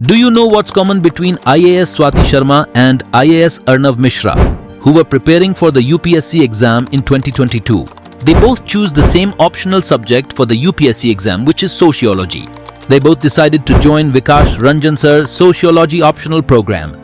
Do you know what's common between IAS Swati Sharma and IAS Arnav Mishra, who were preparing for the UPSC exam in 2022? They both choose the same optional subject for the UPSC exam, which is sociology. They both decided to join Vikash Ranjan Sir's sociology optional program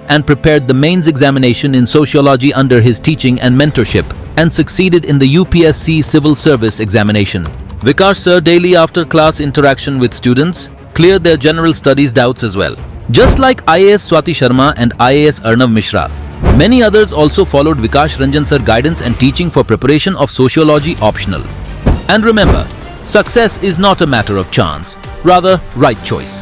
and prepared the mains examination in sociology under his teaching and mentorship and succeeded in the UPSC civil service examination. Vikash Sir daily after class interaction with students cleared their general studies doubts as well. Just like IAS Swati Sharma and IAS Arnav Mishra, many others also followed Vikash Ranjan Sir guidance and teaching for preparation of sociology optional. And remember, success is not a matter of chance, rather right choice.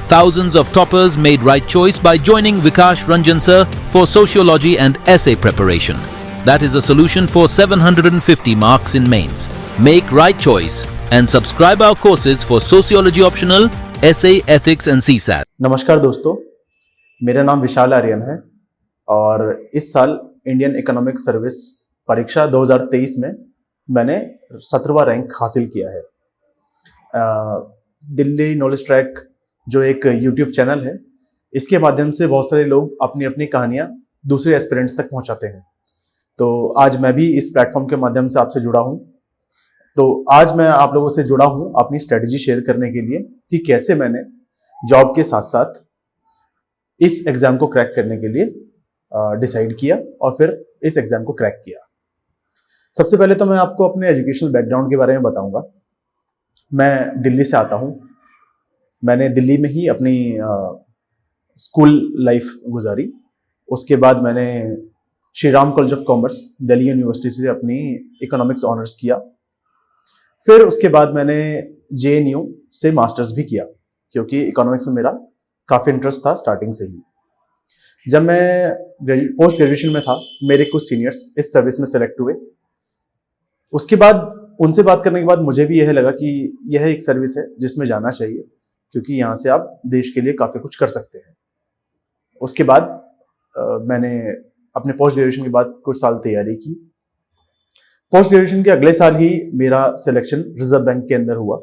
Thousands of toppers made right choice by joining Vikash Ranjan Sir for sociology and essay preparation. That is a solution for 750 marks in mains. Make right choice and subscribe our courses for sociology optional, essay, ethics and CSAT. नमस्कार दोस्तों, मेरा नाम विशाल आर्यन है और इस साल Indian economic service परीक्षा 2023 में मैंने 17वां रैंक हासिल किया है। दिल्ली नॉलेज ट्रैक जो एक यूट्यूब चैनल है, इसके माध्यम से बहुत सारे लोग अपनी अपनी कहानियां दूसरे एस्पिरेंट्स तक पहुंचाते हैं। तो आज मैं भी इस प्लेटफॉर्म के माध्यम से आपसे जुड़ा हूं। तो आज मैं आप लोगों से जुड़ा हूं अपनी स्ट्रेटजी शेयर करने के लिए कि कैसे मैंने जॉब के साथ साथ इस एग्जाम को क्रैक करने के लिए डिसाइड किया और फिर इस एग्जाम को क्रैक किया। सबसे पहले तो मैं आपको अपने एजुकेशनल बैकग्राउंड के बारे में बताऊंगा। मैं दिल्ली से आता हूं। मैंने दिल्ली में ही अपनी स्कूल लाइफ गुजारी। उसके बाद मैंने Shri Ram college of commerce Delhi university से अपनी इकोनॉमिक्स ऑनर्स किया। फिर उसके बाद मैंने JNU से मास्टर्स भी किया, क्योंकि इकोनॉमिक्स में मेरा काफ़ी इंटरेस्ट था स्टार्टिंग से ही। जब मैं पोस्ट ग्रेजुएशन में था, मेरे कुछ सीनियर्स इस सर्विस में सेलेक्ट हुए। उसके बाद उनसे बात करने के बाद मुझे भी यह लगा कि यह एक सर्विस है जिसमें जाना चाहिए, क्योंकि यहाँ से आप देश के लिए काफ़ी कुछ कर सकते हैं। उसके बाद मैंने अपने पोस्ट ग्रेजुएशन के बाद कुछ साल तैयारी की। पोस्ट ग्रेजुएशन के अगले साल ही मेरा सिलेक्शन रिजर्व बैंक के अंदर हुआ।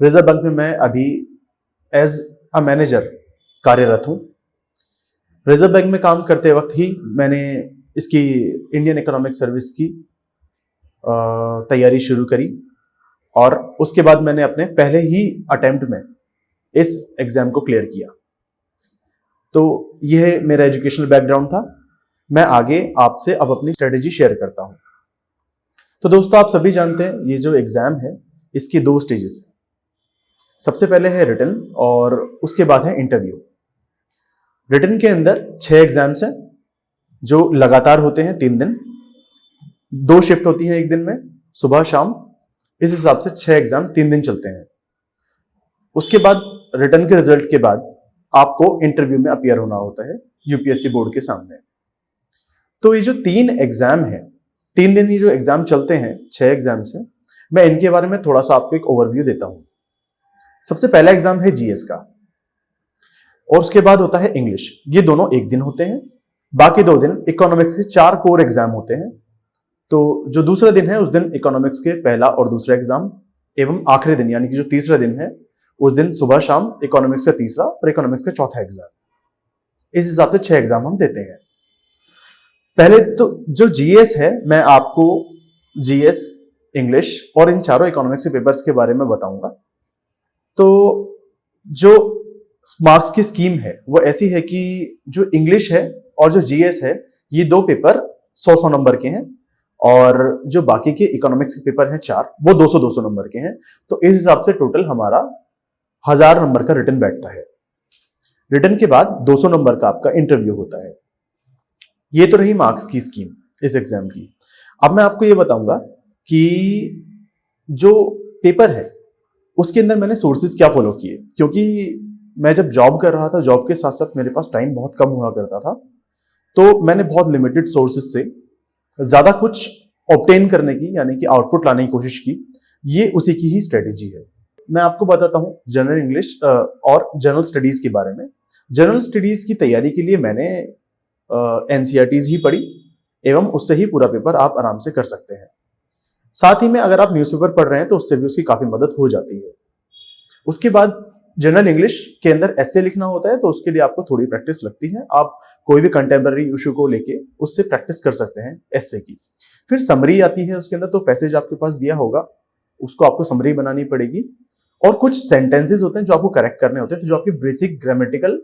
रिजर्व बैंक में मैं अभी एज अ मैनेजर कार्यरत हूँ। रिजर्व बैंक में काम करते वक्त ही मैंने इसकी इंडियन इकोनॉमिक सर्विस की तैयारी शुरू करी और उसके बाद मैंने अपने पहले ही अटेम्प्ट में इस एग्जाम को क्लियर किया। तो यह मेरा एजुकेशनल बैकग्राउंड था। मैं आगे आपसे अब अपनी स्ट्रेटेजी शेयर करता हूं। तो दोस्तों, आप सभी जानते हैं ये जो एग्जाम है, इसकी 2 स्टेजेस हैं। सबसे पहले है रिटन और उसके बाद है इंटरव्यू। रिटन के अंदर 6 एग्जाम्स हैं जो लगातार होते हैं 3 दिन। 2 शिफ्ट होती हैं एक दिन में, सुबह शाम। इस हिसाब से 6 एग्जाम 3 दिन चलते हैं। उसके बाद रिटन के रिजल्ट के बाद आपको इंटरव्यू में अपीयर होना होता है यूपीएससी बोर्ड के सामने। तो ये जो 3 एग्जाम है, 3 दिन ये जो एग्जाम चलते हैं, 6 एग्जाम्स हैं, मैं इनके बारे में थोड़ा सा आपको एक ओवरव्यू देता हूं। सबसे पहला एग्जाम है जीएस का और उसके बाद होता है इंग्लिश। ये दोनों एक दिन होते हैं। बाकी 2 दिन इकोनॉमिक्स के 4 कोर एग्जाम होते हैं। तो जो दूसरा दिन है, उस दिन इकोनॉमिक्स के पहला और दूसरा एग्जाम एवं आखिरी दिन यानी कि जो तीसरा दिन है, उस दिन सुबह शाम इकोनॉमिक्स का तीसरा और इकोनॉमिक्स का चौथा एग्जाम। इस हिसाब से 6 एग्जाम हम देते हैं। पहले तो जो जीएस है, मैं आपको जीएस, इंग्लिश और इन चारों इकोनॉमिक्स के पेपर्स के बारे में बताऊंगा। तो जो मार्क्स की स्कीम है वो ऐसी है कि जो इंग्लिश है और जो जीएस है, ये 2 पेपर 100-100 नंबर के हैं और जो बाकी के इकोनॉमिक्स के पेपर हैं 4, वो 200-200 नंबर के हैं। तो इस हिसाब से टोटल हमारा 1000 नंबर का रिटन बैठता है। रिटन के बाद 200 नंबर का आपका इंटरव्यू होता है। ये तो रही मार्क्स की स्कीम इस एग्जाम की। अब मैं आपको ये बताऊंगा कि जो पेपर है उसके अंदर मैंने सोर्सेज क्या फॉलो किए, क्योंकि मैं जब जॉब कर रहा था, जॉब के साथ साथ मेरे पास टाइम बहुत कम हुआ करता था। तो मैंने बहुत लिमिटेड सोर्सेज से ज्यादा कुछ ऑब्टेन करने की यानी कि आउटपुट लाने की कोशिश की। ये उसी की ही स्ट्रेटेजी है। मैं आपको बताता हूँ जनरल इंग्लिश और जनरल स्टडीज के बारे में। जनरल स्टडीज की तैयारी के लिए मैंने एनसीईआरटीज ही पढ़ी एवं उससे ही पूरा पेपर आप आराम से कर सकते हैं। साथ ही में अगर आप न्यूज़पेपर पढ़ रहे हैं तो उससे भी उसकी काफी मदद हो जाती है। उसके बाद जनरल इंग्लिश के अंदर ऐसे लिखना होता है तो उसके लिए आपको थोड़ी प्रैक्टिस लगती है। आप कोई भी कंटेम्पररी इशू को लेके उससे प्रैक्टिस कर सकते हैं ऐसे की। फिर समरी आती है उसके अंदर, तो पैसेज आपके पास दिया होगा, उसको आपको समरी बनानी पड़ेगी, और कुछ सेंटेंसेस होते हैं जो आपको करेक्ट करने होते हैं, तो जो आपकी बेसिक ग्रामेटिकल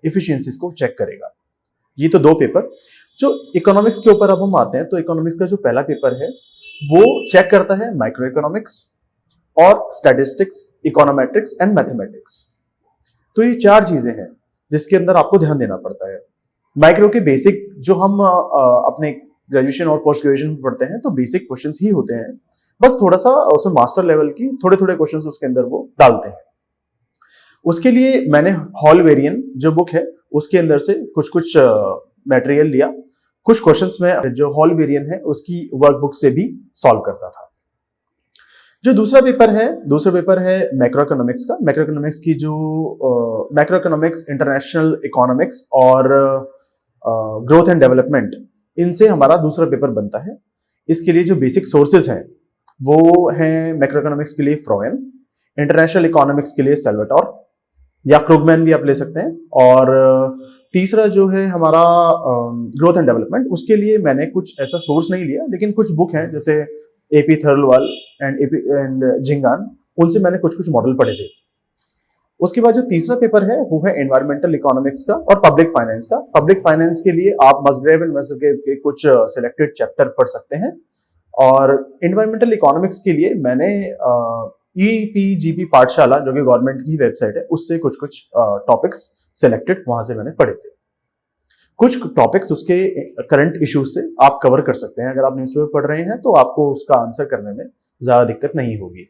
इफिशिएंसीज को चेक करेगा। ये तो दो पेपर। जो इकोनॉमिक्स के ऊपर अब हम आते हैं, तो इकोनॉमिक्स का जो पहला पेपर है वो चेक करता है माइक्रो इकोनॉमिक्स और स्टैटिस्टिक्स, इकोनोमेट्रिक्स एंड मैथमेटिक्स। तो ये चार चीजें हैं जिसके अंदर आपको ध्यान देना पड़ता है। माइक्रो के बेसिक जो हम अपने ग्रेजुएशन और पोस्ट ग्रेजुएशन में पढ़ते हैं, तो बेसिक क्वेश्चंस ही होते हैं, बस थोड़ा सा उसमें मास्टर लेवल की थोड़े थोड़े क्वेश्चंस उसके अंदर वो डालते हैं। उसके लिए मैंने हॉलवेरियन जो बुक है उसके अंदर से कुछ कुछ मटेरियल लिया, कुछ क्वेश्चंस में जो हॉलवेरियन है उसकी वर्कबुक से भी सॉल्व करता था। जो दूसरा पेपर है मैक्रो इकोनॉमिक्स का। मैक्रो इकोनॉमिक्स की जो मैक्रो इकोनॉमिक्स, इंटरनेशनल इकोनॉमिक्स और ग्रोथ एंड डेवलपमेंट, इनसे हमारा दूसरा पेपर बनता है। इसके लिए जो बेसिक सोर्सेज हैं वो हैं मैक्रो इकोनॉमिक्स के लिए फ्रोयन, इंटरनेशनल इकोनॉमिक्स के लिए सैल्वाटोर या क्रुगमैन भी आप ले सकते हैं, और तीसरा जो है हमारा ग्रोथ एंड डेवलपमेंट, उसके लिए मैंने कुछ ऐसा सोर्स नहीं लिया, लेकिन कुछ बुक हैं जैसे एपी थर्लवाल एंड जिंगान, उनसे मैंने कुछ कुछ मॉडल पढ़े थे। उसके बाद जो तीसरा पेपर है वो है एनवायरमेंटल इकोनॉमिक्स का और पब्लिक फाइनेंस का। पब्लिक फाइनेंस के लिए आप मसग्रेव एंड मसग्रेव के कुछ सिलेक्टेड चैप्टर पढ़ सकते हैं, और एनवायरमेंटल इकोनॉमिक्स के लिए मैंने ईपीजीपी पाठशाला, जो कि गवर्नमेंट की वेबसाइट है, उससे कुछ कुछ टॉपिक्स सिलेक्टेड वहां से मैंने पढ़े थे। कुछ टॉपिक्स उसके करंट इश्यूज से आप कवर कर सकते हैं। अगर आप न्यूज़पेपर पढ़ रहे हैं तो आपको उसका आंसर करने में ज्यादा दिक्कत नहीं होगी।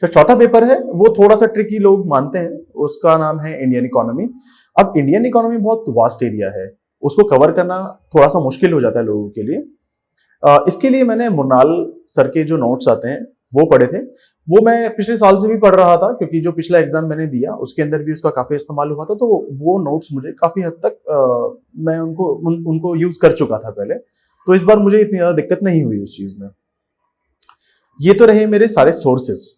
जो चौथा पेपर है वो थोड़ा सा ट्रिकी लोग मानते हैं, उसका नाम है इंडियन इकोनॉमी। अब इंडियन इकोनॉमी बहुत वास्ट एरिया है, उसको कवर करना थोड़ा सा मुश्किल हो जाता है लोगों के लिए। इसके लिए मैंने मुरनाल सर के जो नोट्स आते हैं वो पढ़े थे। वो मैं पिछले साल से भी पढ़ रहा था, क्योंकि जो पिछला एग्जाम मैंने दिया उसके अंदर भी उसका काफी इस्तेमाल हुआ था, तो वो नोट्स मुझे काफी हद तक मैं उनको यूज कर चुका था पहले, तो इस बार मुझे इतनी ज्यादा दिक्कत नहीं हुई उस चीज में। ये तो रहे मेरे सारे सोर्सेस।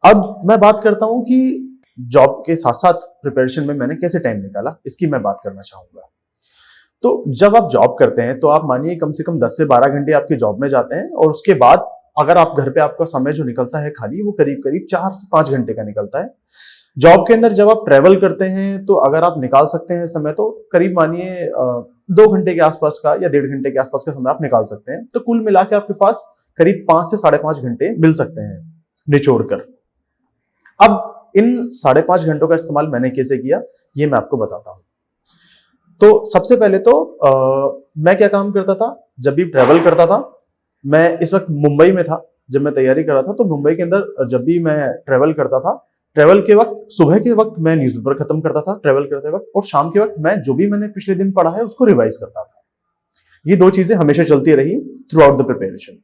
अब मैं बात करता हूं कि जॉब के साथ साथ प्रिपरेशन में मैंने कैसे टाइम निकाला, इसकी मैं बात करना चाहूंगा। तो जब आप जॉब करते हैं तो आप मानिए कम से कम 10 से 12 घंटे आपके जॉब में जाते हैं, और उसके बाद अगर आप घर पे आपका समय जो निकलता है खाली, वो करीब करीब 4 से 5 घंटे का निकलता है। जॉब के अंदर जब आप ट्रेवल करते हैं तो अगर आप निकाल सकते हैं समय, तो करीब मानिए 2 घंटे के आसपास का या 1.5 घंटे के आसपास का समय आप निकाल सकते हैं। तो कुल मिला के आपके पास करीब 5 से 5.5 घंटे मिल सकते हैं निचोड़ कर। अब इन 5.5 घंटों का इस्तेमाल मैंने कैसे किया ये मैं आपको बताता हूं। तो सबसे पहले तो मैं क्या काम करता था, जब भी ट्रेवल करता था, मैं इस वक्त मुंबई में था जब मैं तैयारी कर रहा था, तो मुंबई के अंदर जब भी मैं ट्रेवल करता था, ट्रेवल के वक्त सुबह के वक्त मैं न्यूज़पेपर खत्म करता था ट्रेवल करते वक्त, और शाम के वक्त मैं जो भी मैंने पिछले दिन पढ़ा है उसको रिवाइज करता था। ये दो चीजें हमेशा चलती रही थ्रू आउट द प्रिपरेशन।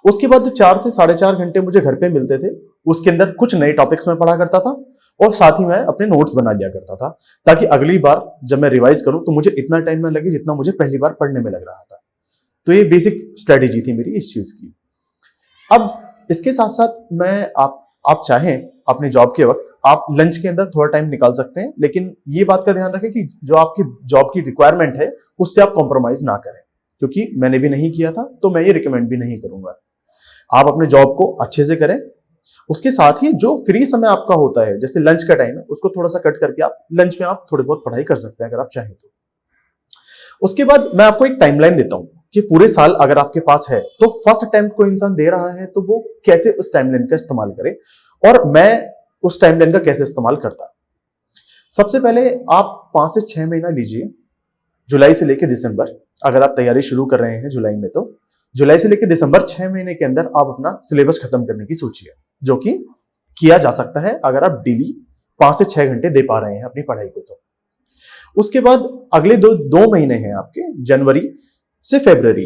उसके बाद जो 4 से 4.5 घंटे मुझे घर पे मिलते थे, उसके अंदर कुछ नए टॉपिक्स में पढ़ा करता था, और साथ ही मैं अपने नोट्स बना लिया करता था, ताकि अगली बार जब मैं रिवाइज करूं तो मुझे इतना टाइम ना लगे जितना मुझे पहली बार पढ़ने में लग रहा था। तो ये बेसिक स्ट्रेटेजी थी मेरी इस चीज की। अब इसके साथ साथ मैं आप चाहें अपने जॉब के वक्त आप लंच के अंदर थोड़ा टाइम निकाल सकते हैं, लेकिन ये बात का ध्यान रखें कि जो आपकी जॉब की रिक्वायरमेंट है उससे आप कॉम्प्रोमाइज ना करें, क्योंकि मैंने भी नहीं किया था तो मैं ये रिकमेंड भी नहीं करूंगा। आप अपने जॉब को अच्छे से करें, उसके साथ ही जो फ्री समय आपका होता है, जैसे लंच का टाइम है, उसको थोड़ा सा कट करके आप लंच में आप थोड़ी बहुत पढ़ाई कर सकते हैं अगर आप चाहें तो। उसके बाद मैं आपको एक टाइमलाइन देता हूं कि पूरे साल अगर आपके पास है तो फर्स्ट अटेम्प्ट को इंसान दे रहा है तो वो कैसे उस टाइमलाइन का इस्तेमाल करे, और मैं उस टाइमलाइन का कैसे इस्तेमाल करता। सबसे पहले आप 5 से 6 महीना लीजिए, जुलाई से लेकर दिसंबर। अगर आप तैयारी शुरू कर रहे हैं जुलाई में, तो जुलाई से लेकर दिसंबर 6 महीने के अंदर आप अपना सिलेबस खत्म करने की सोचिए, जो कि किया जा सकता है अगर आप डेली 5 से 6 घंटे दे पा रहे हैं अपनी पढ़ाई को। तो उसके बाद अगले दो महीने हैं आपके, जनवरी से फरवरी,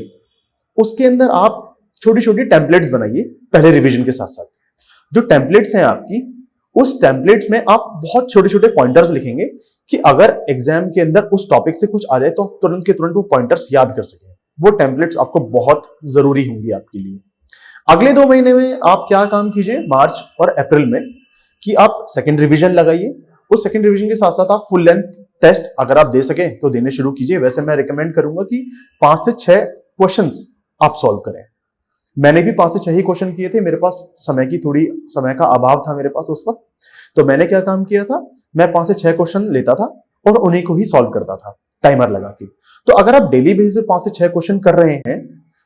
उसके अंदर आप छोटी छोटी टेम्पलेट्स बनाइए पहले रिवीजन के साथ साथ। जो टेम्पलेट्स हैं आपकी, उस टेम्पलेट्स में आप बहुत छोटे छोटे पॉइंटर्स लिखेंगे कि अगर एग्जाम के अंदर उस टॉपिक से कुछ आ जाए तो आप तुरंत के तुरंत वो पॉइंटर्स याद कर सकें। वो टेम्पलेट्स आपको बहुत जरूरी होंगी आपके लिए। अगले 2 महीने में आप क्या काम कीजिए, मार्च और अप्रैल में कि आप सेकंड रिवीजन लगाइए, उस सेकंड रिवीजन के साथ साथ आप फुल लेंथ टेस्ट अगर आप दे सके तो देने शुरू कीजिए। वैसे मैं रिकमेंड करूंगा कि 5 से 6 क्वेश्चंस आप सॉल्व करें। मैंने भी 5 से 6 ही क्वेश्चन किए थे, मेरे पास समय का अभाव था मेरे पास उस वक्त। तो मैंने क्या काम किया था, मैं 5 से 6 क्वेश्चन लेता था और उन्हीं को ही सॉल्व करता था टाइमर लगा के। तो अगर आप डेली बेसिस पे 5 से 6 क्वेश्चन कर रहे हैं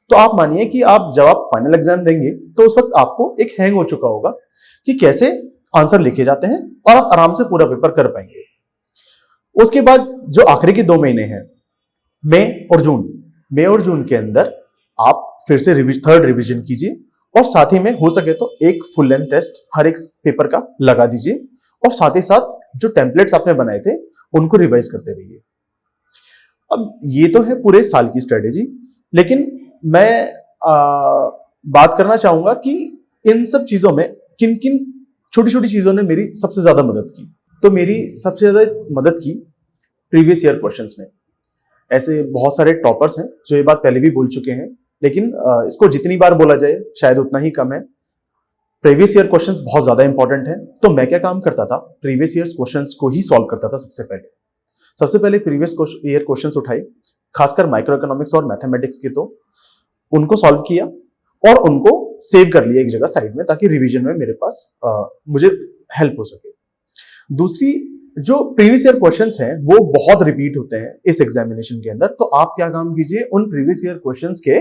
तो आप मानिए कि आप जब आप फाइनल एग्जाम देंगे तो उस वक्त आपको एक हैंग हो चुका होगा कि कैसे आंसर लिखे जाते हैं और आप आराम से पूरा पेपर कर पाएंगे। उसके बाद जो आखिरी के 2 महीने हैं, मई और जून के अंदर आप फिर से थर्ड रिवीजन कीजिए और साथ ही में हो सके तो एक फुल लेंथ टेस्ट हर एक पेपर का लगा दीजिए और साथ ही साथ जो टेम्पलेट्स आपने बनाए थे उनको रिवाइज करते रहिए। अब ये तो है पूरे साल की स्ट्रेटेजी, लेकिन मैं बात करना चाहूंगा कि इन सब चीजों में किन किन छोटी छोटी चीजों ने मेरी सबसे ज्यादा मदद की। तो मेरी सबसे ज्यादा मदद की प्रीवियस ईयर क्वेश्चंस ने। ऐसे बहुत सारे टॉपर्स हैं जो ये बात पहले भी बोल चुके हैं, लेकिन इसको जितनी बार बोला जाए शायद उतना ही कम है। प्रीवियस ईयर क्वेश्चंस बहुत ज्यादा इंपॉर्टेंट है। तो मैं क्या काम करता था, प्रीवियस ईयर क्वेश्चंस को ही सॉल्व करता था। सबसे पहले प्रीवियस ईयर क्वेश्चंस उठाए, खासकर माइक्रो इकोनॉमिक्स और मैथमेटिक्स के, तो उनको सॉल्व किया और उनको सेव कर लिया एक जगह साइड में, ताकि रिवीजन में मेरे पास मुझे हेल्प हो सके। दूसरी, जो प्रीवियस ईयर क्वेश्चंस हैं वो बहुत रिपीट होते हैं इस एग्जामिनेशन के अंदर, तो आप क्या काम कीजिए, उन प्रीवियस ईयर क्वेश्चंस के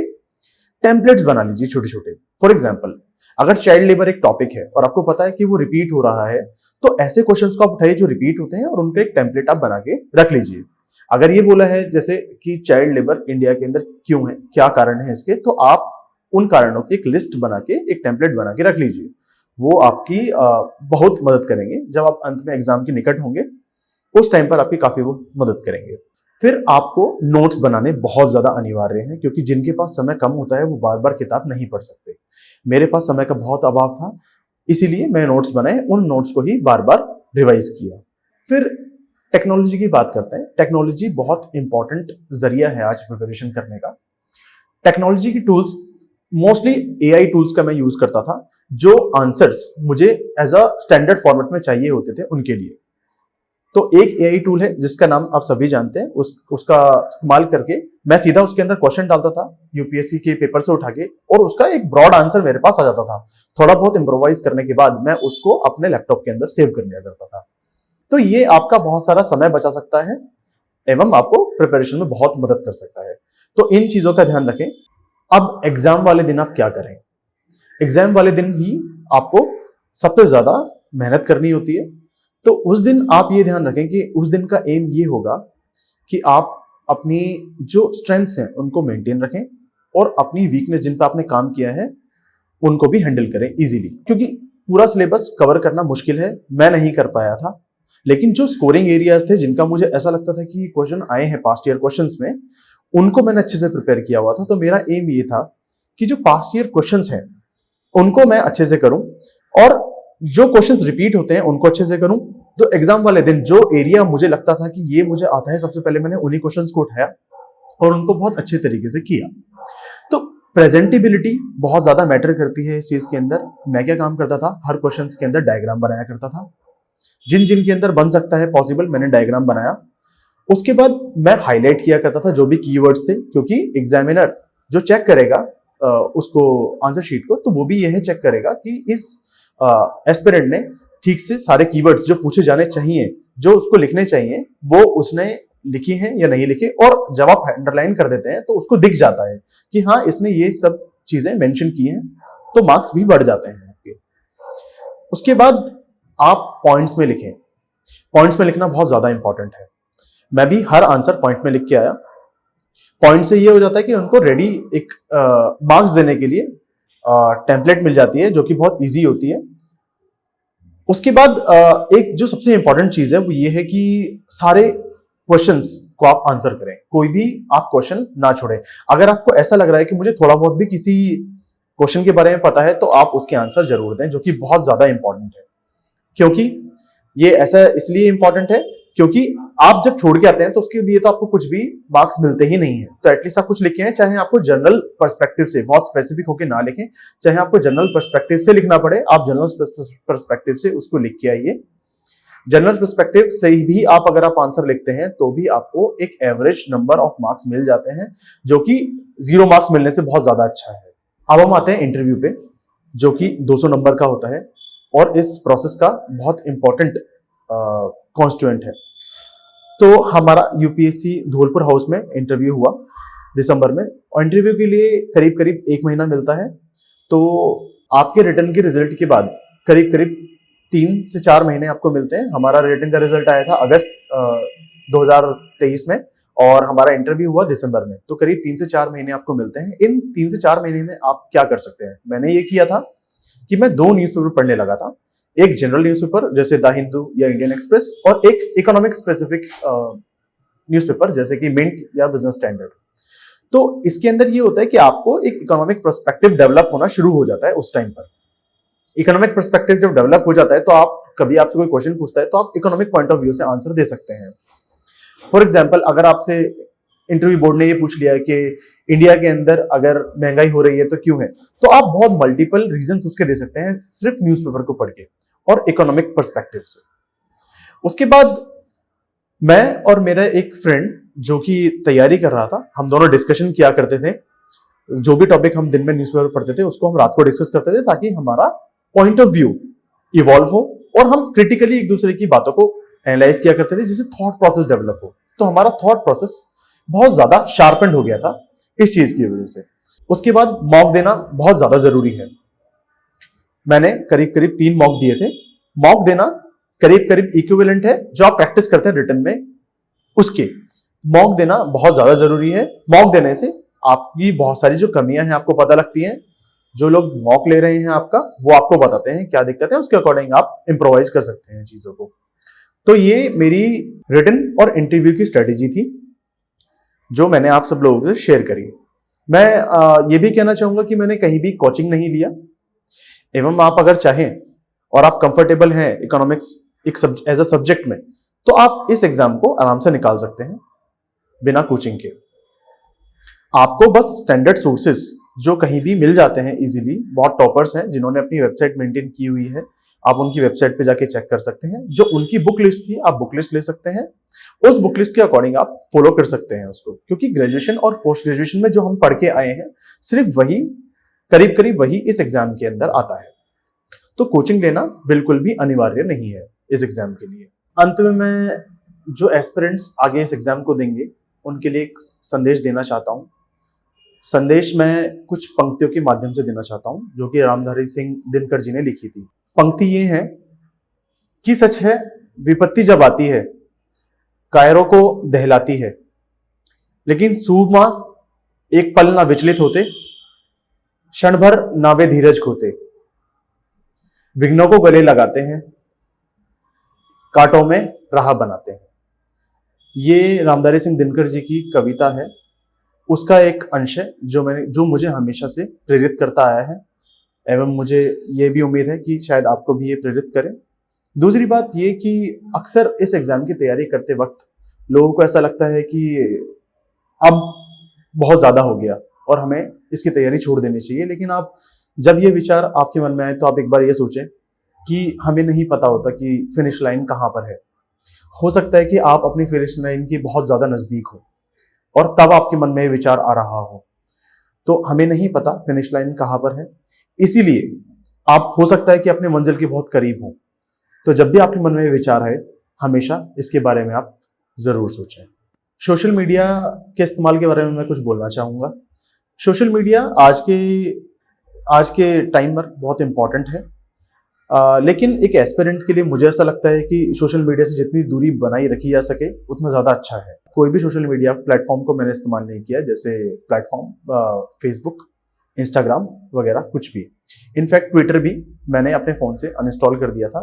टेम्पलेट्स बना लीजिए छोटे छोटे। फॉर एग्जांपल, अगर चाइल्ड लेबर एक टॉपिक है और आपको पता है कि वो रिपीट हो रहा है, तो ऐसे क्वेश्चंस को आप उठाइए जो रिपीट होते हैं और उनका एक टेम्पलेट आप बना के रख लीजिए। अगर ये बोला है जैसे कि चाइल्ड लेबर इंडिया के अंदर क्यों है, क्या कारण है इसके, तो आप उन कारणों की एक लिस्ट बना के, एक टेम्पलेट बना के रख लीजिए। वो आपकी बहुत मदद करेंगे। जब आप अंत में एग्जाम के निकट होंगे उस टाइम पर आपकी काफी वो मदद करेंगे। फिर आपको नोट्स बनाने बहुत ज्यादा अनिवार्य हैं, क्योंकि जिनके पास समय कम होता है वो बार बार किताब नहीं पढ़ सकते। मेरे पास समय का बहुत अभाव था, इसीलिए मैं नोट्स बनाए, उन नोट्स को ही बार बार रिवाइज किया। फिर टेक्नोलॉजी की बात करते हैं। टेक्नोलॉजी बहुत इंपॉर्टेंट जरिया है आज प्रिपरेशन करने का। टेक्नोलॉजी की टूल्स, मोस्टली एआई टूल्स का मैं यूज करता था, जो आंसर्स मुझे एज अ स्टैंडर्ड फॉर्मेट में चाहिए होते थे उनके लिए। तो एक एआई टूल है जिसका नाम आप सभी जानते हैं, उसका इस्तेमाल करके मैं सीधा उसके अंदर क्वेश्चन डालता था यूपीएससी के पेपर से उठा के, और उसका एक ब्रॉड आंसर मेरे पास आ जाता था। थोड़ा बहुत इम्प्रोवाइज करने के बाद मैं उसको अपने लैपटॉप के अंदर सेव कर लिया करता था। तो ये आपका बहुत सारा समय बचा सकता है एवं आपको प्रिपरेशन में बहुत मदद कर सकता है। तो इन चीजों का ध्यान रखें। अब एग्जाम वाले दिन आप क्या करें? एग्जाम वाले दिन ही आपको सबसे ज्यादा मेहनत करनी होती है। तो उस दिन आप ये ध्यान रखें कि उस दिन का एम ये होगा कि आप अपनी जो स्ट्रेंथ्स हैं उनको मेंटेन रखें और अपनी वीकनेस जिन पर आपने काम किया है उनको भी हैंडल करें इजीली। क्योंकि पूरा सिलेबस कवर करना मुश्किल है, मैं नहीं कर पाया था, लेकिन जो स्कोरिंग एरियाज थे जिनका मुझे ऐसा लगता था कि क्वेश्चन आए हैं पास्ट ईयर क्वेश्चंस में, उनको मैंने अच्छे से प्रिपेयर किया हुआ था। तो मेरा एम ये था कि जो पास्ट ईयर क्वेश्चंस हैं उनको मैं अच्छे से करूं और जो क्वेश्चंस रिपीट होते हैं उनको अच्छे से करूं। तो एग्जाम वाले दिन जो एरिया मुझे लगता था कि ये मुझे आता है, सबसे पहले मैंने उन्हीं क्वेश्चंस को उठाया और उनको बहुत अच्छे तरीके से किया। तो प्रेजेंटेबिलिटी बहुत ज्यादा मैटर करती है इस चीज के अंदर। मैं क्या काम करता था, हर क्वेश्चन के अंदर डायग्राम बनाया करता था। जिन जिन के अंदर बन सकता है पॉसिबल, मैंने डायग्राम बनाया। उसके बाद मैं हाईलाइट किया करता था जो भी कीवर्ड्स थे, क्योंकि एग्जामिनर जो चेक करेगा उसको आंसर शीट को, तो वो भी यह चेक करेगा कि इस एस्पिरेंट ने ठीक से सारे कीवर्ड्स जो पूछे जाने चाहिए, जो उसको लिखने चाहिए, वो उसने लिखी हैं या नहीं लिखी। और जब आप अंडरलाइन कर देते हैं तो उसको दिख जाता है कि हाँ इसने ये सब चीजें मेंशन की हैं, तो मार्क्स भी बढ़ जाते हैं आपके। उसके बाद आप पॉइंट्स में लिखें। पॉइंट्स में लिखना बहुत ज्यादा इंपॉर्टेंट है। मैं भी हर आंसर पॉइंट में लिख के आया। पॉइंट से ये हो जाता है कि उनको रेडी एक मार्क्स देने के लिए टेम्पलेट मिल जाती है, जो कि बहुत इजी होती है। उसके बाद एक जो सबसे इंपॉर्टेंट चीज है वो ये है कि सारे क्वेश्चंस को आप आंसर करें, कोई भी आप क्वेश्चन ना छोड़ें। अगर आपको ऐसा लग रहा है कि मुझे थोड़ा बहुत भी किसी क्वेश्चन के बारे में पता है, तो आप उसके आंसर जरूर दें, जो कि बहुत ज्यादा इंपॉर्टेंट है। क्योंकि ये ऐसा इसलिए इंपॉर्टेंट है क्योंकि आप जब छोड़ के आते हैं तो उसके लिए तो आपको कुछ भी मार्क्स मिलते ही नहीं है। तो एटलीस्ट आप कुछ लिख के आए, चाहे आपको जनरल पर्सपेक्टिव से, बहुत स्पेसिफिक होकर ना लिखें, चाहे आपको जनरल पर्सपेक्टिव से लिखना पड़े, आप जनरल पर्सपेक्टिव से उसको लिख के आइए। जनरल पर्सपेक्टिव से ही भी आप अगर आप आंसर लिखते हैं तो भी आपको एक एवरेज नंबर ऑफ मार्क्स मिल जाते हैं, जो कि 0 मार्क्स मिलने से बहुत ज्यादा अच्छा है। अब हम आते हैं इंटरव्यू पे, जो कि 200 नंबर का होता है और इस प्रोसेस का बहुत इंपॉर्टेंट कॉन्स्टिट्यूएंट है। तो हमारा यूपीएससी धौलपुर हाउस में इंटरव्यू हुआ दिसंबर में, और इंटरव्यू के लिए करीब करीब 1 महीना मिलता है। तो आपके रिटर्न के रिजल्ट के बाद करीब करीब 3 से 4 महीने आपको मिलते हैं। हमारा रिटर्न का रिजल्ट आया था अगस्त 2023 में, और हमारा इंटरव्यू हुआ दिसंबर में। तो करीब 3 से 4 महीने आपको मिलते हैं। इन 3 से 4 महीने में आप क्या कर सकते हैं? मैंने ये किया था कि मैं 2 न्यूज़पेपर पढ़ने लगा था। एक जनरल न्यूज़पेपर जैसे द हिंदू या इंडियन एक्सप्रेस, और एक इकोनॉमिक स्पेसिफिक न्यूज़पेपर जैसे कि मिंट या बिजनेस स्टैंडर्ड। तो इसके अंदर ये होता है कि आपको एक इकोनॉमिक पर्सपेक्टिव डेवलप होना शुरू हो जाता है उस टाइम पर। इकोनॉमिक पर्सपेक्टिव जब डेवलप हो जाता है तो आप कभी आपसे कोई क्वेश्चन पूछता है तो आप इकोनॉमिक पॉइंट ऑफ व्यू से आंसर दे सकते हैं। फॉर एग्जाम्पल, अगर आपसे इंटरव्यू बोर्ड ने ये पूछ लिया कि इंडिया के अंदर अगर महंगाई हो रही है तो क्यों है, तो आप बहुत मल्टीपल रीजंस उसके दे सकते हैं सिर्फ न्यूज़पेपर को पढ़ के और इकोनॉमिक पर्सपेक्टिव से। उसके बाद मैं और मेरा एक फ्रेंड जो कि तैयारी कर रहा था, हम दोनों डिस्कशन किया करते थे। जो भी टॉपिक हम दिन में न्यूज़पेपर पढ़ते थे उसको हम रात को डिस्कस करते थे, ताकि हमारा पॉइंट ऑफ व्यू इवॉल्व हो और हम क्रिटिकली एक दूसरे की बातों को एनालाइज किया करते थे, जिससे थॉट प्रोसेस डेवलप हो। तो हमारा थॉट प्रोसेस बहुत ज्यादा शार्पेंड हो गया था इस चीज की वजह से। उसके बाद मॉक देना बहुत ज्यादा जरूरी है। मैंने करीब करीब 3 मॉक दिए थे। मॉक देना करीब करीब इक्विवेलेंट है जो आप प्रैक्टिस करते हैं रिटन में, उसके मॉक देना बहुत ज्यादा जरूरी है। मॉक देने से आपकी बहुत सारी जो कमियां हैं आपको पता लगती हैं। जो लोग मॉक ले रहे हैं आपका, वो आपको बताते हैं क्या दिक्कत है, उसके अकॉर्डिंग आप इंप्रोवाइज कर सकते हैं चीजों को। तो ये मेरी रिटन और इंटरव्यू की स्ट्रेटेजी थी जो मैंने आप सब लोगों से शेयर करी। मैं ये भी कहना चाहूंगा कि मैंने कहीं भी कोचिंग नहीं लिया, एवं आप अगर चाहें और आप कंफर्टेबल हैं इकोनॉमिक्स एक एज अ सब्जेक्ट में, तो आप इस एग्जाम को आराम से निकाल सकते हैं बिना कोचिंग के। आपको बस स्टैंडर्ड सोर्सेस जो कहीं भी मिल जाते हैं इजीली, बहुत टॉपर्स हैं जिन्होंने अपनी वेबसाइट मेंटेन की हुई है, आप उनकी वेबसाइट पे जाके चेक कर सकते हैं। जो उनकी बुक लिस्ट थी, आप बुक लिस्ट ले सकते हैं, उस बुक लिस्ट के अकॉर्डिंग आप फॉलो कर सकते हैं उसको। क्योंकि ग्रेजुएशन और पोस्ट ग्रेजुएशन में जो हम पढ़ के आए हैं, सिर्फ वही करीब करीब वही इस एग्जाम के अंदर आता है। तो कोचिंग लेना बिल्कुल भी अनिवार्य नहीं है इस एग्जाम के लिए। अंत में मैं जो एस्पिरेंट्स आगे इस एग्जाम को देंगे उनके लिए एक संदेश देना चाहता हूँ। संदेश मैं कुछ पंक्तियों के माध्यम से देना चाहता हूं जो कि रामधारी सिंह दिनकर जी ने लिखी थी। पंक्ति ये है कि सच है विपत्ति जब आती है कायरों को दहलाती है, लेकिन सूरमा एक पल ना विचलित होते, क्षण भर ना वे धीरज खोते, विघ्नों को गले लगाते हैं, कांटों में राह बनाते हैं। ये रामधारी सिंह दिनकर जी की कविता है, उसका एक अंश है जो मुझे हमेशा से प्रेरित करता आया है, एवं मुझे ये भी उम्मीद है कि शायद आपको भी ये प्रेरित करे। दूसरी बात ये कि अक्सर इस एग्जाम की तैयारी करते वक्त लोगों को ऐसा लगता है कि अब बहुत ज्यादा हो गया और हमें इसकी तैयारी छोड़ देनी चाहिए। लेकिन आप जब ये विचार आपके मन में आए तो आप एक बार ये सोचें कि हमें नहीं पता होता कि फिनिश लाइन कहाँ पर है। हो सकता है कि आप अपनी फिनिश लाइन की बहुत ज्यादा नजदीक हो और तब आपके मन में विचार आ रहा हो। तो हमें नहीं पता फिनिश लाइन कहां पर है, इसीलिए आप हो सकता है कि अपने मंजिल के बहुत करीब हो। तो जब भी आपके मन में विचार है, हमेशा इसके बारे में आप जरूर सोचें। सोशल मीडिया के इस्तेमाल के बारे में मैं कुछ बोलना चाहूंगा। सोशल मीडिया आज के टाइम पर बहुत इंपॉर्टेंट है, लेकिन एक एस्पिरेंट के लिए मुझे ऐसा लगता है कि सोशल मीडिया से जितनी दूरी बनाई रखी जा सके उतना ज़्यादा अच्छा है। कोई भी सोशल मीडिया प्लेटफॉर्म को मैंने इस्तेमाल नहीं किया, जैसे प्लेटफॉर्म फेसबुक, इंस्टाग्राम वगैरह कुछ भी। इनफैक्ट ट्विटर भी मैंने अपने फ़ोन से अनइंस्टॉल कर दिया था,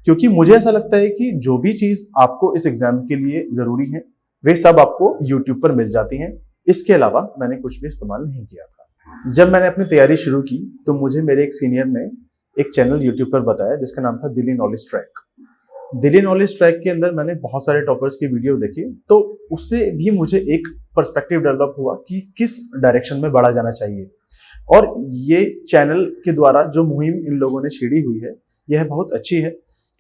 क्योंकि मुझे ऐसा लगता है कि जो भी चीज़ आपको इस एग्ज़ाम के लिए ज़रूरी है वे सब आपको यूट्यूब पर मिल जाती हैं। इसके अलावा मैंने कुछ भी इस्तेमाल नहीं किया था। जब मैंने अपनी तैयारी शुरू की तो मुझे मेरे एक सीनियर ने एक चैनल यूट्यूब पर बताया जिसका नाम था Delhi knowledge track. Delhi knowledge track के अंदर मैंने बहुत सारे टॉपर्स की वीडियो देखी, तो उससे भी मुझे एक पर्सपेक्टिव डेवलप हुआ कि किस डायरेक्शन में बढ़ा जाना चाहिए। और ये चैनल के द्वारा जो मुहिम इन लोगों ने छेड़ी हुई है, यह बहुत अच्छी है,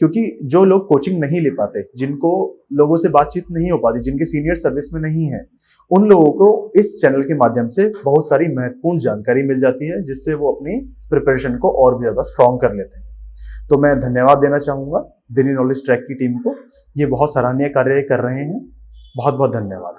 क्योंकि जो लोग कोचिंग नहीं ले पाते, जिनको लोगों से बातचीत नहीं हो पाती, जिनके सीनियर सर्विस में नहीं है, उन लोगों को इस चैनल के माध्यम से बहुत सारी महत्वपूर्ण जानकारी मिल जाती है, जिससे वो अपनी प्रिपरेशन को और भी ज़्यादा स्ट्रॉन्ग कर लेते हैं। तो मैं धन्यवाद देना चाहूँगा दिल्ली नॉलेज ट्रैक की टीम को, ये बहुत सराहनीय कार्य कर रहे हैं। बहुत बहुत धन्यवाद।